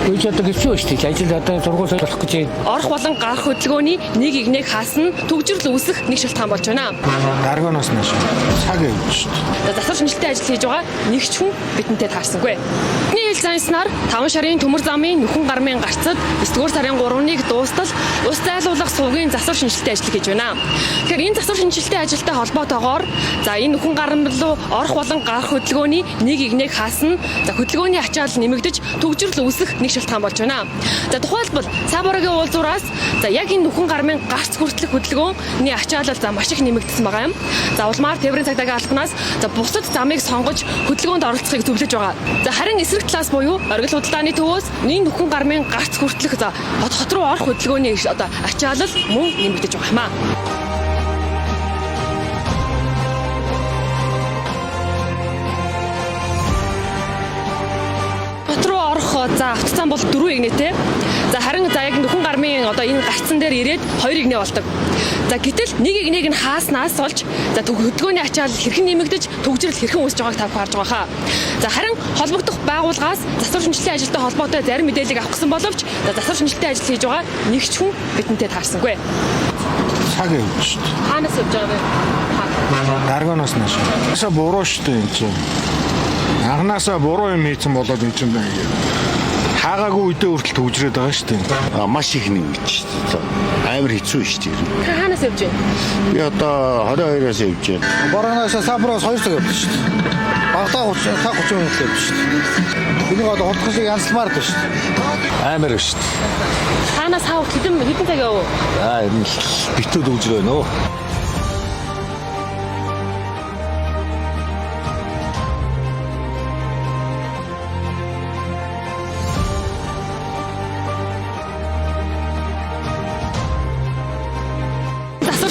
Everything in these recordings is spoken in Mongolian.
Үгүй ч одоо хэцүү шүү дээ. Ажил одоо сургууль болох гэж байна. Орох болон гарах хөдөлгөөний нэг игнийг хаасна төгжрөл үүсэх нэг шалтгаан болж байна. Даргоноос нааш цаг явж шүү дээ. Засвар шинжилтийн ажил хийж байгаа нэг ч хүн бидэнтэй таарсангүй. Бидний хэл заснаар 5 шарын төмөр замын нөхөн гармын гарцад 9-р сарын 3-ыг дуустал ус зайлуулах сувгийн засвар шинжилтийн ажил хийж байна. Тэгэхээр энэ засвар шинжилтийн ажилтай холбоотойгоор за энэ нөхөн гарам руу орох болон гарах хөдөлгөөний нэг игнийг хаасна. За хөдөлгөөний ачаал нэмэгдэж төгжрөл үүсэх нэг шалтгаан болж байна. За тухайлбал Цааборогийн уулзуураас за яг энэ нөхөн гармын гарц хүртэлх хөдөлгөөний ачаалал за маш их нэмэгдсэн байгаа юм. За улмаар тээврийн цагдаагийн албанаас за бусад замыг сонгож хөдөлгөөнд оролцохыг зөвлөж байгаа. За харин эсрэг талаас буюу оргил худалдааны төвөөс энэ нөхөн гармын гарц хүртэлх за хот руу орох хөдөлгөөний одоо ачаалал мөн нэмэгдэж байгаа юм аа. За автоцаан бол 4 игнэтэй. За харин за яг нөхөн гармын одоо энэ гарцсан дээр ирээд 2 игнэ болдог. За гэтэл нэг игнийг нь хааснаас болж за хөдөлгөөний ачаал хэрхэн нэмэгдэж төгжрөл хэрхэн үүсэж байгааг та харж байгаа хаа. За харин холбогдох байгууллагаас засвар шинжилтийн ажилтай холбоотой зарим мэдээлэл авах гэсэн боловч за засвар шинжилтийн ажил хийж байгаа нэг ч хүн бидэнтэй таарсангүй. Цаг явж шүү дээ. Хаанаас явж байгаа вэ? Даргоноос нааш. Яса буруу шүү дээ энэ чинь. Анханасаа буруу юм хийсэн болоод энэ чинь хаагаагүй үедээ хүртэл төгжрээд байгаа шүү дээ. Маш их нэмж шүү дээ. Амар хэцүү шүү дээ. Хаанаас явж байна? Би одоо 22-аас явж байна. Борооноос Саброос 2 цаг явж шүү дээ. Багтаа 30 минут явж шүү дээ. Энийг одоо хурдхан шиг янзлмаар дээ шүү дээ. Амар шүү дээ. Хаанаас хаа хэдэн цаг яв? Энэ битүү төгжрөө нөө.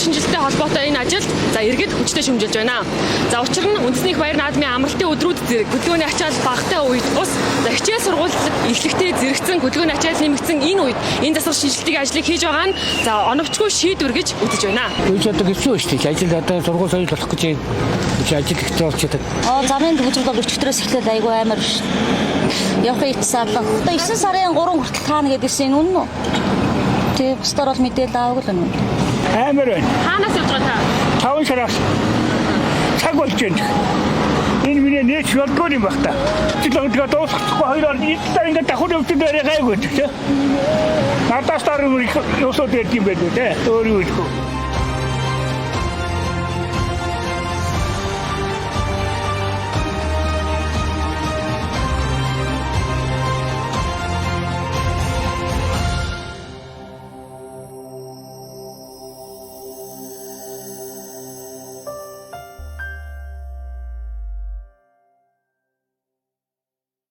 Шинжилттэй холбоотой энэ ажил за иргэд хүчтэй шимжилж байна. За учир нь үндэсний их баяр наадмын амралтын өдрүүд зэрэг хөдөлгөөний ачаал багтай үед бус за хичээл сургууль эхлэхдээ зэрэгцэн хөдөлгөөний ачаал нэмэгдсэн энэ үед энэ засвар шинжилтийн ажлыг хийж байгаа нь за оновчгүй шийдвэр гэж үзэж байна. Үгүй ч одоо хэцүү шүү дээ. Ажил одоо сургууль болох гэж байна. Ажил хэцүү болчиход. Замын төгжрөл өчигдрөөс эхлээд айгүй амар ш. Явах ицсаалаа. Одоо 9 сарын 3 хүртэл хаана гэдгийгсэн энэ үнэн үү? Тэг бусдаар бол мэдээлэл аваагүй л юм. Амар байна. Хаанаас явж байгаа та? 5 сараас цаг болж байна. Энэ миний нээч болдгоо юм баг та. Чилэгдээ дуусахгүй хоёроор ийдээ ингээд давхар өвчтөд яриа гайгүй ч тийм. Надаас дараа юу өсөд ирд юм бэ дээ. Өөрөө үгүй.